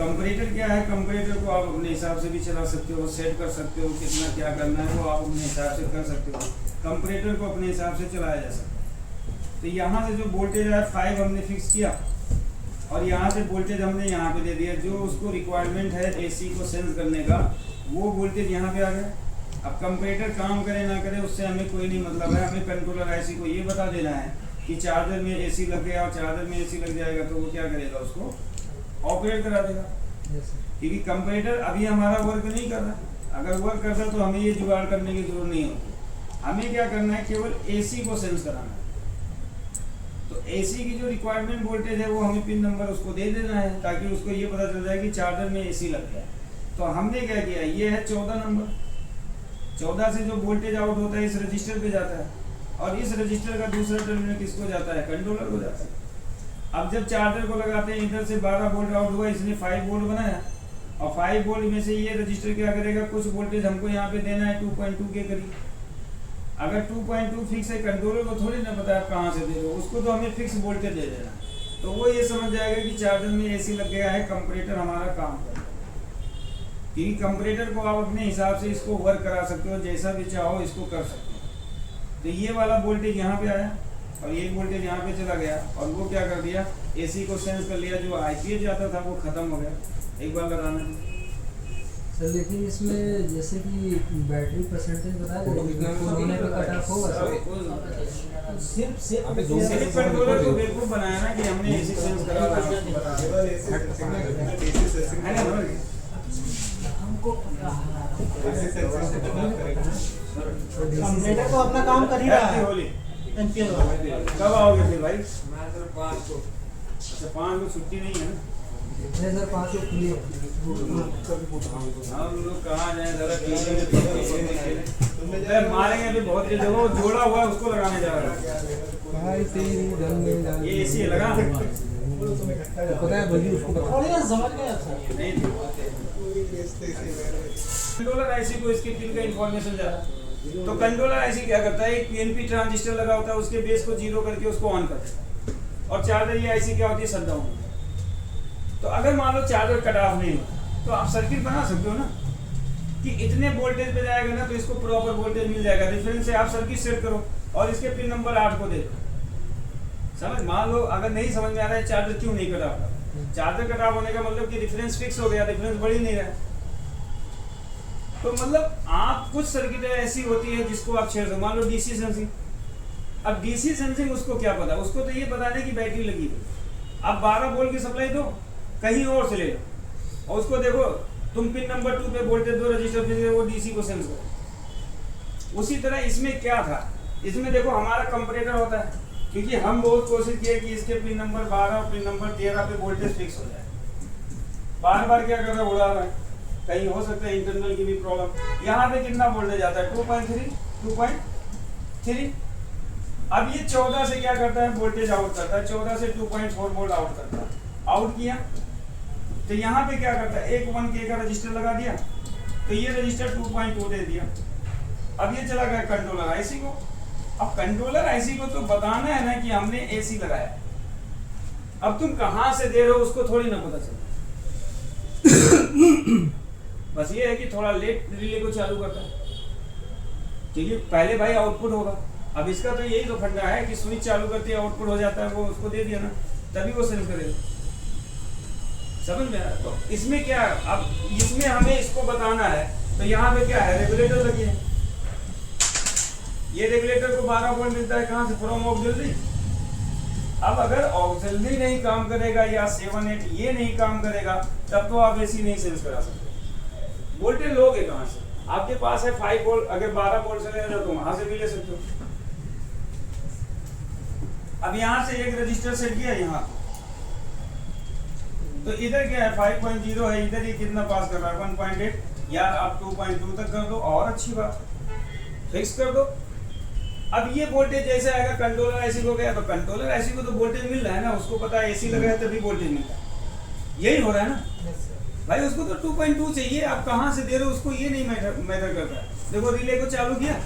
Comparator क्या है, comparator को आप अपने हिसाब से भी चला सकते हो, सेट कर सकते हो, कितना क्या करना है वो आप अपने हिसाब से कर सकते हो। कंपैरेटर को अपने हिसाब से चलाया जा सकता है। तो यहाँ से जो वोल्टेज है 5 हमने फिक्स किया और यहाँ से वोल्टेज हमने यहाँ पे दे दिया, जो उसको रिक्वायरमेंट है एसी को सेंस करने का वो वोल्टेज यहाँ पे आ गया। अब कंपैरेटर काम करे ना करे उससे हमें कोई नहीं मतलब है, हमें कंट्रोलर आईसी को ये बता देना है कि चार्जर में एसी लग गया और चार्जर में एसी लग जाएगा तो वो क्या करेगा, उसको ऑपरेट करा देगा। क्योंकि कंपैरेटर अभी हमारा वर्क नहीं कर रहा, अगर वर्क करता तो हमें ये जुगाड़ करने की जरूरत नहीं होती। हमें क्या करना है, केवल एसी को सेंस कराना है। तो एसी की जो रिक्वायरमेंट वोल्टेज है वो हमें पिन नंबर उसको दे देना है ताकि उसको ये पता चल जाए कि चार्जर में एसी लग गया। तो हमने क्या किया, ये है 14 नंबर, 14 से जो वोल्टेज आउट होता है इस रजिस्टर पे जाता है और इस रजिस्टर का दूसरा टर्मिनल किसको जाता है, कंट्रोलर को जाता है। अब जब चार्जर को लगाते हैं इधर से 12 वोल्ट आउट हुआ, इसने 5 वोल्ट बनाया और 5 वोल्ट में से ये रजिस्टर क्या करेगा, कुछ वोल्टेज हमको यहाँ पे देना है 2.2 के करीब। अगर 2.2 फिक्स है, कंट्रोलर को थोड़ी ना पता है आप कहाँ से दे रहे हो, उसको तो हमें फिक्स वोल्टेज दे देना। तो वो ये समझ जाएगा कि चार्जर में एसी लग गया है, कंपैरेटर हमारा काम कर रहा है। क्योंकि कंपैरेटर को आप अपने हिसाब से इसको वर्क करा सकते हो, जैसा भी चाहो इसको कर सकते हो। तो ये वाला वोल्टेज यहाँ पे आया और ये वोल्टेज यहाँ पे चला गया और वो क्या कर दिया, एसी को सेंस कर लिया, जो आईपीएस जाता था वो खत्म हो गया। एक बार लगाना सर लेकिन इसमें जैसे कि बैटरी परसेंटेज बताया होने पे कट ऑफ होगा सर, सिर्फ कंट्रोलर को बेवकूफ बनाया ना कि हमने एसी सेंस करा था। कंप्यूटर तो अपना काम कर ही रहा है। कब आओगे फिर भाई? अच्छा 5 को छुट्टी नहीं है ना? नहीं सर 5 को खुली है। हम लोग कहाँ जाए जरा मारेंगे अभी बहुत तेज, वो जोड़ा हुआ है उसको लगाने जा रहा है। ये एसी लगा पता है भाई उसको समझ गया कंट्रोलर आईसी को इसके पिन का इंफॉर्मेशन जा रहा है। तो कंट्रोलर आईसी क्या करता है, एक पीएनपी ट्रांजिस्टर लगा होता है, उसके बेस को 0 करके उसको ऑन कर देता है और चार्जर ये आईसी क्या होती है, शट डाउन। तो अगर मान लो चार्जर कट ऑफ नहीं हो तो आप सर्किट बना सकते हो ना कि इतने वोल्टेज पे जाएगा ना तो इसको प्रॉपर वोल्टेज मिल जाएगा। रेफरेंस से आप सर्किट सेट करो और इसके पिन नंबर 8 को दे दो। समझ, मान लो अगर नहीं समझ में आ रहा है चार्जर क्यों नहीं cut off, charger cut off होने का मतलब कि रेफरेंस फिक्स हो गया, रेफरेंस बढ़ ही नहीं रहा। तो मतलब आप कुछ सर्किट ऐसी होती है जिसको आप छेड़ दो, मान लो डीसी सेंसिंग। अब डीसी सेंसिंग उसको क्या पता, उसको तो ये बता दे कि बैटरी लगी है। अब 12 वोल्ट की सप्लाई दो, कहीं और से ले लो और उसको देखो तुम पिन नंबर 2 पे वोल्टेज दो, रजिस्टर पे वो डीसी को सेंस करो। उसी तरह इसमें क्या था, इसमें देखो हमारा कंपैरेटर होता है, क्योंकि हम बहुत कोशिश किए कि इसके पिन नंबर 12 और पिन नंबर 13 पे वोल्टेज फिक्स हो जाए। बार बार क्या कर रहा है, उड़ा रहा है, कहीं हो सकता है इंटरनल की भी प्रॉब्लम। यहाँ पे कितना वोल्टेज आता है, 2.3। अब ये 14 से क्या करता है, वोल्टेज आउट करता है, 14 से 2.4 वोल्ट आउट करता है। आउट किया तो यहाँ पे क्या करता है, एक 1K का रजिस्टर लगा दिया तो ये रजिस्टर 2.2 दे दिया। अब ये चला गया कंट्रोलर आईसी को। अब कंट्रोलर आईसी को तो बताना है ना कि हमने एसी लगाया। अब तुम कहाँ से दे रहे हो उसको थोड़ी ना पता चले। बस ये है कि थोड़ा लेट रिले को चालू करता है क्योंकि पहले भाई आउटपुट होगा। अब इसका तो यही तो फंडा है कि स्विच चालू करते आउटपुट हो जाता है, वो उसको दे दिया ना तभी वो सेंस करेगा। समझ में आया? तो इसमें क्या, अब इसमें हमें इसको बताना है तो यहाँ पे क्या है, रेगुलेटर लगी है। ये रेगुलेटर को 12 वोल्ट मिलता है कहाँ से, फ्रॉम ऑक्सिलरी। अब अगर ऑक्सिलरी नहीं काम करेगा या 7-8 ये नहीं काम करेगा तब तो आप एसी नहीं सेंस करा सकते। वोल्टेज लोगे कहाँ से, आपके पास है 5 वोल्ट, अगर 12 वोल्ट से लेना तो वहां से भी ले सकते हो। अब यहाँ से एक रजिस्टर सेट किया यहाँ, तो इधर क्या है 5.0 है, इधर ये कितना पास कर रहा है 1.8, यार आप 2.2 तक कर दो और अच्छी बात, फिक्स कर दो। अब ये वोल्टेज जैसे आएगा कंट्रोलर आईसी को गया तो कंट्रोलर आईसी को तो वोल्टेज मिल रहा है ना, उसको पता है एसी लगा है तभी वोल्टेज मिल रहा है, यही हो रहा है ना भाई। उसको तो 2.2 चाहिए, आप कहाँ से दे रहे हो उसको ये नहीं मैटर करता है। देखो रिले को चालू किया,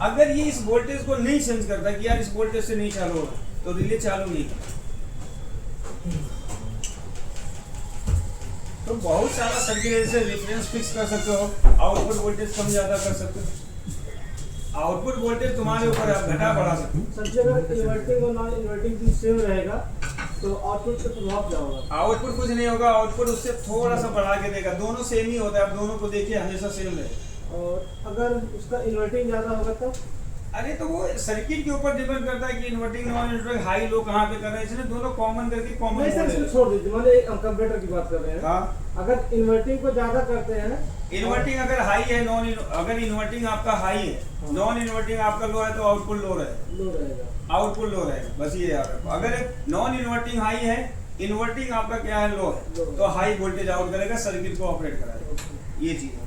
अगर ये इस वोल्टेज को नहीं सेंस करता कि यार इस वोल्टेज से नहीं चालू होगा तो रिले चालू नहीं करता। तो बहुत सारा सर्किट ऐसे रेफरेंस फिक्स कर सकते हो, आउटपुट वोल्टेज कम ज़्यादा कर सकते हो, आउटपुट वोल्टेज तुम्हारे ऊपर आप घटा बढ़ा सकते हो। सर जी अगर इन्वर्टिंग और नॉन इन्वर्टिंग भी सेम रहेगा तो आउटपुट पे प्रभाव क्या होगा? आउटपुट कुछ नहीं होगा, आउटपुट उससे थोड़ा सा बढ़ा के देगा, दोनों सेम ही होता है, आप दोनों को देखिए हमेशा सेम रहेगा। और अगर उसका इन्वर्टिंग ज़्यादा होगा तो? अरे तो वो सर्किट के ऊपर डिपेंड करता है कि inverting non inverting high low कहाँ पे कर रहे हैं, इसलिए दोनों कॉमन करके कॉमन नहीं सर इसको छोड़ दीजिए, मान लीजिए हम कंप्यूटर की बात कर रहे हैं। हाँ, अगर इन्वर्टिंग को ज़्यादा करते हैं, इन्वर्टिंग अगर हाई है, अगर इन्वर्टिंग आपका हाई है, नॉन इन्वर्टिंग आपका लो है, तो आउटपुट लो रहेगा, लो रहेगा, आउटपुट लो रहेगा, बस ये याद रखो। अगर नॉन इन्वर्टिंग हाई है, इन्वर्टिंग आपका क्या है लो है, तो हाई वोल्टेज आउट करेगा, सर्किट को ऑपरेट कराएगा, ये चीज है।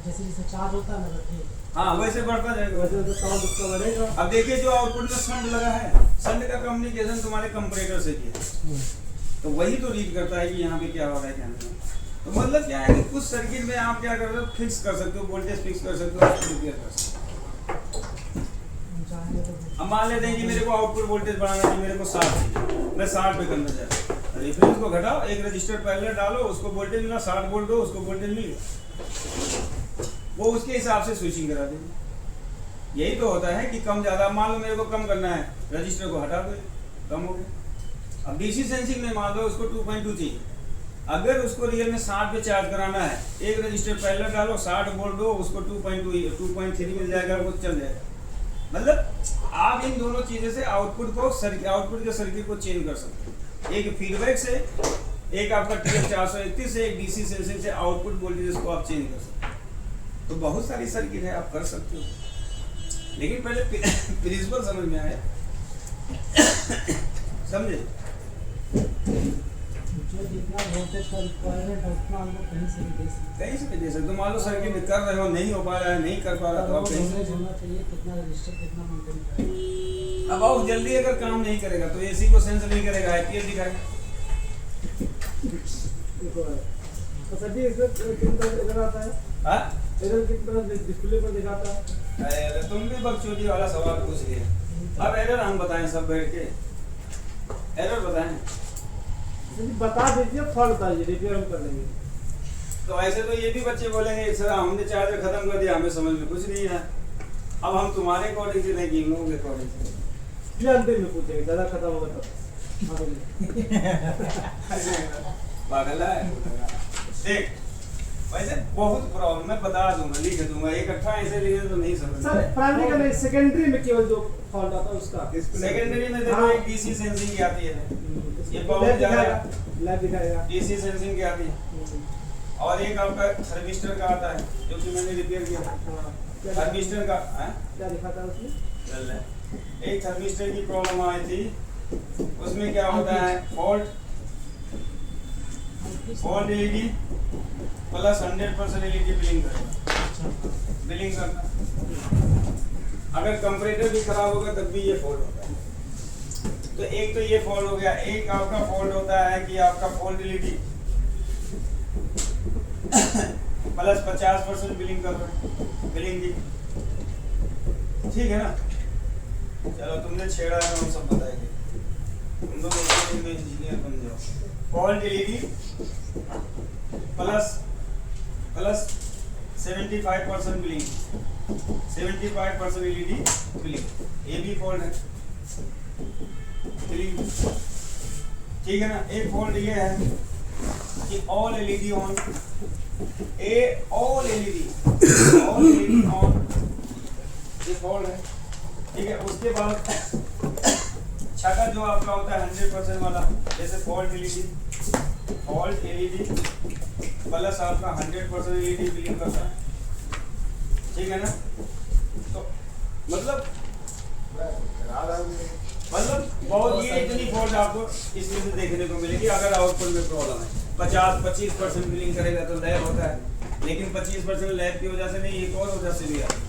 जैसे जैसे चार्ज होता है ना, हाँ वैसे बढ़ता जाएगा। वैसे तो साउंड उसका बढ़ेगा। अब देखिए जो आउटपुट में शंट लगा है, शंट का कम्युनिकेशन तुम्हारे कंपैरेटर से किया, तो वही तो रीड करता है कि यहाँ पे क्या हो रहा है क्या नहीं। तो मतलब क्या है कि कुछ सर्किट में आप क्या कर रहे हो, फिक्स कर सकते हो, वोल्टेज फिक्स कर सकते हो, रिपेयर कर सकते हो। अब मान लेते हैं कि मेरे को आउटपुट वोल्टेज बढ़ाना है, मेरे को 60 चाहिए, मैं 60 पे करना चाहता हूँ, रेफरेंस को घटाओ, एक रजिस्टर पैरेलल डालो, उसको वोल्टेज मिला 60 वोल्ट दो, उसको वोल्टेज मिल गया, वो उसके हिसाब से स्विचिंग करा देंगे। यही तो होता है कि कम ज़्यादा, मान लो मेरे को कम करना है, रजिस्टर को हटा दो, कम हो गया। अब डीसी सेंसिंग में मान लो उसको 2.2 चाहिए, अगर उसको रियल में 60 पे चार्ज कराना है, एक रजिस्टर पैरेलल डालो, 60 वोल्ट दो, उसको 2.3 मिल जाएगा, वो चल जाएगा। मतलब आप इन दोनों चीज़ों से आउटपुट के सर्किट को चेंज कर सकते हो, एक फीडबैक से, एक आपका TF431 से, एक डीसी सेंसिंग से आउटपुट वोल्टेज को आप चेंज कर सकते हो। तो बहुत सारी सर्किट है, आप कर सकते हो, लेकिन पहले प्रिंसिपल समझ में आए, समझे? जो जितना वोल्टेज का रिक्वायरमेंट है उतना हम लोग कहीं से भी दे सकते तो मान लो सर्किट कर रहे हो, नहीं हो पा रहा है, नहीं कर पा रहा, तो आप कहीं से होना चाहिए, कितना रजिस्टर कितना मेंटेन करें। अब आओ जल्दी अगर काम नहीं करेगा तो एसी को सेंस नहीं करेगा, आईपीएस दिखाएगा। तो सर जी इसमें कितना एरर आता है? हाँ, एरर कितना डिस्प्ले पर दिखाता है? अरे तुम भी बकचोदी वाला सवाल पूछ लिए। अब एरर हम बताएं सब बैठ के, एरर बताएं। बता दीजिए, फॉल्ट बताइए, रिपेयर हम कर लेंगे। तो ऐसे तो ये भी बच्चे बोलेंगे सर हमने चार्जर खत्म कर दिया, हमें समझ में कुछ नहीं है। अब हम तुम्हारे अकॉर्डिंग से नहीं, इन लोगों के अकॉर्डिंग से ये अंतिम में पूछेंगे, ज़्यादा खत्म होगा तब। पागल है देख, वैसे बहुत प्रॉब्लम मैं बता दूंगा, लिख दूंगा, इकट्ठा ऐसे लिखे तो नहीं समझ। सर प्राइमरी का नहीं, सेकेंडरी में केवल जो फॉल्ट आता है उसका। सेकेंडरी में देखो एक डीसी सेंसिंग की आती है, ये बहुत लैब ज्यादा दिखाएगा, लैब दिखाएगा। डीसी सेंसिंग की आती है, और एक आपका थर्मिस्टर का आता है जो कि मैंने रिपेयर किया था। थर्मिस्टर का क्या दिखाता है उसमें? एक थर्मिस्टर की प्रॉब्लम आई थी, उसमें क्या होता है, fault LED plus 100% LED blink करता है। अगर कंपैरेटर भी खराब होगा तब भी ये फॉल्ट होता है। तो एक तो ये फॉल्ट हो गया, एक आपका फॉल्ट होता है कि आपका फॉल्ट एलईडी प्लस 50% ब्लिंक कर रहा है, ब्लिंक की, ठीक है ना। चलो तुमने छेड़ा है, हम सब बताएंगे, तुम लोग इंजीनियर बन जाओ। Fault LED plus 75% blink, 75% LED blink, ये भी फॉल्ट है, ब्लिंक, ठीक है ना। एक फॉल्ट ये है कि all LED on, all LED on, ये फॉल्ट है, ठीक है। उसके बाद छठा जो आपका होता है 100% वाला, जैसे फॉल्ट एलईडी प्लस आपका 100% एलईडी ब्लिंक करता है, ठीक है ना। तो मतलब बहुत ये इतनी फॉल्ट आपको इसमें से देखने को मिलेगी। अगर आउटपुट में प्रॉब्लम है, 50-25% ब्लिंक करेगा तो लैब होता है, लेकिन 25% लैब की वजह से नहीं, एक और वजह से भी आता है।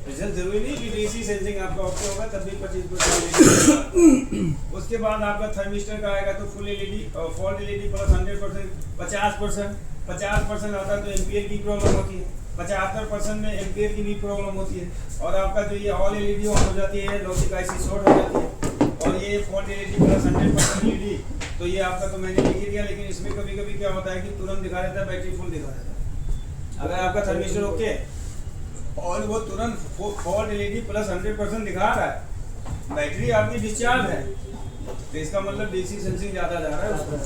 रिजल्ट जरूरी नहीं कि डीसी सेंसिंग आपका ओके होगा तब भी 25%। उसके बाद आपका थर्मिस्टर का आएगा तो फुल एलईडी और फॉल्ट एलईडी प्लस 100%, 50% आता है तो एम्पियर की प्रॉब्लम होती है, 75% में एम्पियर की भी प्रॉब्लम होती है, और आपका जो ये ऑल एलईडी ऑन हो जाती है, लॉजिक आईसी शॉर्ट हो जाती है, और ये फॉल्ट एलईडी प्लस 100% एलईडी तो ये आपका तो मैंने लिख ही दिया, लेकिन इसमें कभी कभी क्या होता है कि तुरंत दिखा देता है बैटरी फुल दिखा देता है। अगर आपका थर्मिस्टर ओके और वो तुरंत फॉल्ट एलईडी प्लस 100% दिखा रहा है, बैटरी आपकी डिस्चार्ज है, तो इसका मतलब डीसी सेंसिंग ज़्यादा जा रहा है उसका,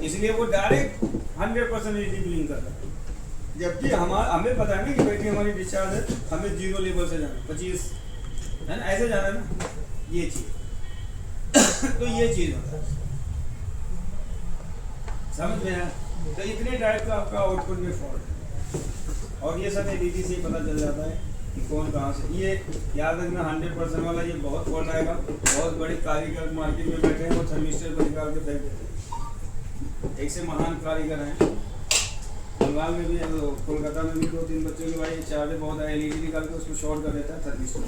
इसलिए वो डायरेक्ट 100% एलईडी ब्लिंक कर रहा है। जबकि हमें पता है ना कि बैटरी हमारी डिस्चार्ज है, हमें 0 लेवल से जाना 25 है ना, ऐसे जाना है ना, ये चीज़ तो ये चीज़ होता है, समझ में आया? तो इतने टाइप का आपका आउटपुट में फॉल्ट है, और ये सब एलईडी से ही पता चल जाता है कि कौन कहाँ से। ये याद रखना 100% वाला ये बहुत फॉल्ट आएगा। बहुत बड़े कारीगर मार्केट में बैठे हैं, वो थर्मिस्टर को निकाल के फेंक देते हैं। एक से महान कारीगर हैं, बंगाल में भी, कोलकाता में भी 2-3 बच्चों के भाई चार्ज बहुत है, एलईडी निकाल के उसको शॉर्ट कर देता है थर्मिस्टर।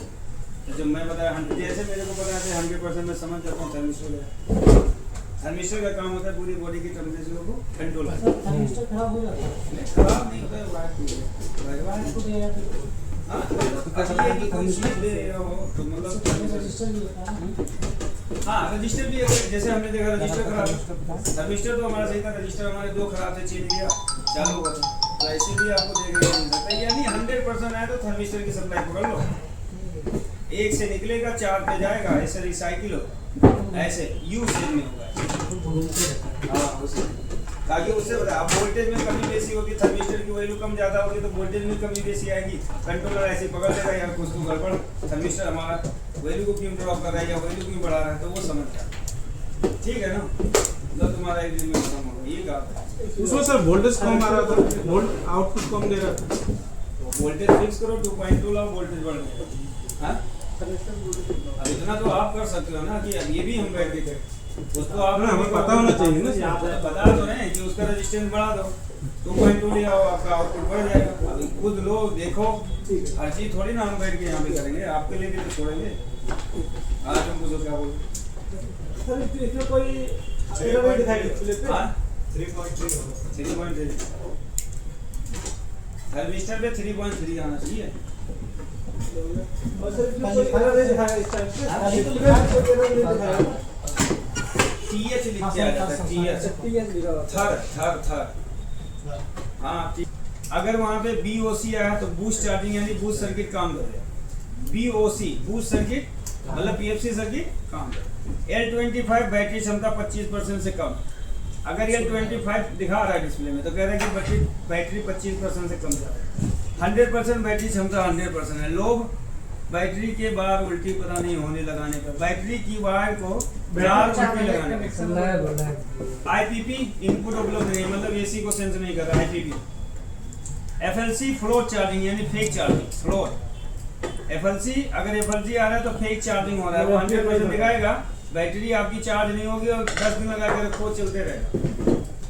तो जब मैं बताया जैसे मेरे को पता है 100% में समझ जाता हूँ थर्मिस्टर का काम होता है पूरी बॉडी की टेम्परेचर को कंट्रोल करना। थर्मिस्टर खराब हो जाता है? खराब नहीं होता है, वायर को दे जाते हैं। हाँ, ये भी कोई चीज़ दे रहा हो तो मतलब रजिस्टर भी होता है। हाँ, रजिस्टर भी अगर जैसे हमने देखा रजिस्टर खराब, थर्मिस्टर तो हमारा सही था, रजिस्टर हमारे 2 खराब थे, चेंज किया चालू हुआ था, तो ऐसे भी आपको देखने को मिल सकता है। यानी 100% है तो थर्मिस्टर की सप्लाई पकड़ लो, 1 से निकलेगा 4 पे जाएगा, ऐसे रिसाइकिल हो, ऐसे यू शेप में होगा। हाँ, उसे ताकि उससे बता अब वोल्टेज में कमी बेसी होगी, थर्मिस्टर की वैल्यू कम ज़्यादा होगी तो वोल्टेज में कमी बेसी आएगी, कंट्रोलर ऐसे पकड़ लेगा यार कुछ तो गड़बड़, थर्मिस्टर हमारा वैल्यू को क्यों ड्रॉप कर रहा है या वैल्यू क्यों बढ़ा रहा है, तो वो समझ जाए। ठीक है ना, जब तुम्हारा एक दिन में खत्म होगा ये कहा उसमें सर वोल्टेज कम आ रहा था, वोल्ट आउटपुट कम दे रहा था। वोल्टेज फिक्स करो 2.2 लाओ, वोल्टेज बढ़ जाएगा। हाँ, अब इतना तो आप कर सकते हो ना कि अब ये भी हम बैठ के करें, उसको आप हमें पता होना चाहिए ना, बता दो ना कि उसका रेजिस्टेंस बढ़ा दो, 2.2 ले आओ, आपका आउटपुट बढ़ जाएगा। अभी खुद लो देखो, हर चीज थोड़ी ना हम बैठ के यहाँ पे करेंगे, आपके लिए भी तो छोड़ेंगे। आज तुम पूछो क्या बोलो सर इसमें कोई एरर दिखाई डिस्प्ले पे? हाँ 3.3 थर्मिस्टर पे 3.3 आना चाहिए। और सर इसमें कोई एरर नहीं दिखाया इस टाइप से? कोई एरर नहीं दिखाया? TH लिख के आ जाता है, TH लिखा हुआ है। थर हाँ ठीक। अगर वहाँ पे BOC आया तो बूस्ट चार्जिंग यानी बूस्ट सर्किट काम कर रहा है। BOC बूस्ट सर्किट मतलब PFC सर्किट काम कर रहा है। L25 बैटरी क्षमता 25% से कम। अगर L25 दिखा रहा है डिस्प्ले में तो कह रहा है कि बैटरी 25% से कम जा रहा है। 100% बैटरी क्षमता 100% है। लोग बैटरी के बाहर उल्टी पता नहीं होने लगाने पर, बैटरी की वायर को बाहर उल्टी लगाने पर IPP इनपुट उपलब्ध नहीं, मतलब AC को सेंस नहीं कर रहा IPP। FLC फ्लोट चार्जिंग यानी फेक चार्जिंग, फ्लोट FLC अगर FLC आ रहा है तो फेक चार्जिंग हो रहा है, वो 100% दिखाएगा, बैटरी आपकी चार्ज नहीं होगी और 10 दिन लगा कर रखो चलते रहेगा।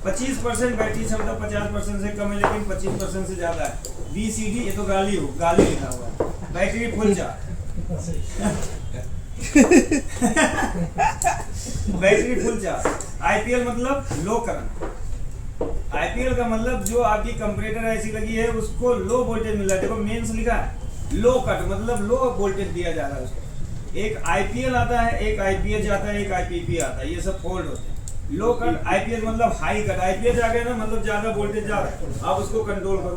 25% बैटरी क्षमता 50% से कम है लेकिन 25% से ज़्यादा है। BCD ये तो गाली लिखा हुआ है। Battery full charge battery full charge. IPL मतलब लो करंट। IPL का मतलब जो आपकी कंपैरेटर ऐसी लगी है उसको लो वोल्टेज मिल रहा है। देखो मेंस लिखा है लो कट मतलब लो वोल्टेज दिया जा रहा है उसको। एक IPL आता है, एक IPH आता है, एक IPP आता है, ये सब फोल्ड होते हैं। लो कट IPH मतलब हाई कट, IPH आ गया ना मतलब ज्यादा वोल्टेज जा रहा है, आप उसको कंट्रोल करो।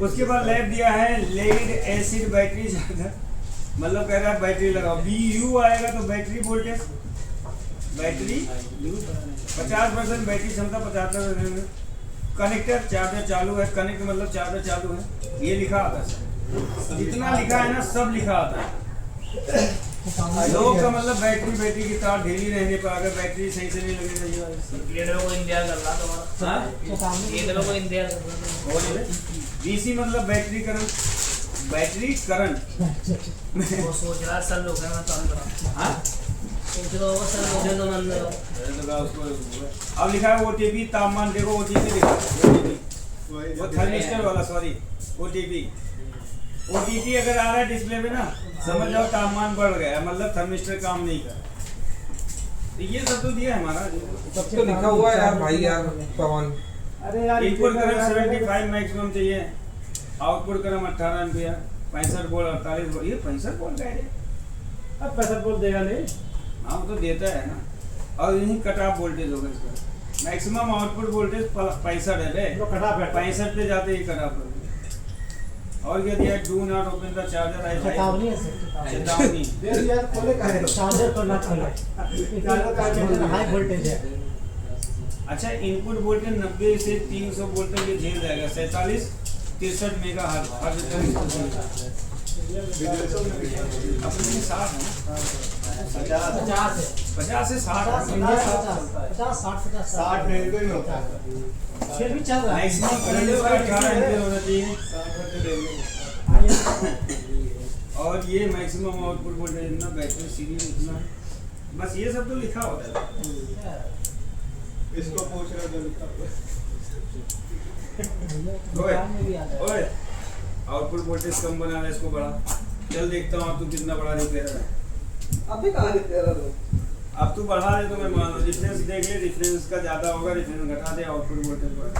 उसके बाद लैब दिया है लेड एसिड बैटरी चार्जर, मतलब कह रहा है बैटरी लगाओ। BU आएगा तो बैटरी वोल्टेज, बैटरी 50% बैटरी क्षमता 75%। कनेक्टर चार्जर चालू है, कनेक्ट मतलब चार्जर चालू है, ये लिखा आता है। जितना लिखा है ना सब लिखा आता है। लोग का मतलब बैटरी की तार ढीली रहने पर अगर बैटरी सही से नहीं लगे ये लोगों को इंतजार कर रहा तुम्हारा, ये लोगों को इंतजार कर रहा है। DC मतलब बैटरी करंट वो सोच रहा है सर लोग हैं मैं तो अंदर हाँ सोच रहा होगा सर लोग हैं तो मैं अंदर हूँ। तो का उसको अब लिखा है OTP तापमान, देखो OTP लिखा है, OTP वो थर्मिस्टर वाला, सॉरी OTP अगर आ रहा है डिस्प्ले में ना समझ जाओ तापमान बढ़ गया, मतलब थर्मिस्टर काम नहीं कर रहा। तो ये सब तो दिया है हमारा, सब तो लिखा हुआ है यार भाई यार पवन। अरे यार इनपुट करंट 75 मैक्सिमम चाहिए, output current 18 ampere, 65 volt 48 volt. ये 65 वोल्ट का है, अब 65 वोल्ट देगा नहीं। हाँ वो तो देता है ना, और यही कट ऑफ वोल्टेज होगा इसका। मैक्सिमम आउटपुट वोल्टेज 65 है बे, तो कटा पे 65 पे जाते ही कट ऑफ कर दिया। और क्या दिया, do not open the charger आई चेतावनी है सर, चेतावनी। देख यार खोले का है चार्जर को ना खोले, चार्जर हाई वोल्टेज है। अच्छा, इनपुट वोल्टेज 90 से 300 वोल्ट तक ये झेल जाएगा। 47 63 मेगा हर्ट्ज अपने में 60 है ना, 50 है, 50 से 60 50 60 60 मेरे को ही होता है फिर भी चल रहा है। मैक्सिमम करंट इसका 18 एम्पीयर होना चाहिए। 60 ले लो और ये मैक्सिमम आउटपुट वोल्टेज इतना, बैटरी सीरीज इतना, बस ये सब तो लिखा होता है। इसको पूछ रहा जो लिखा हुआ दुकान में भी आ जाए। ओए, आउटपुट वोल्टेज कम बना है, इसको बढ़ा। चल देखता हूँ अब तू कितना बड़ा रिपेयर है। अभी कहाँ लिखते रहो अब तू बढ़ा दे तो मैं मान लो, डिफरेंस देख ले, डिफरेंस का ज्यादा होगा, डिफरेंस घटा दे, आउटपुट वोल्टेज बढ़ा।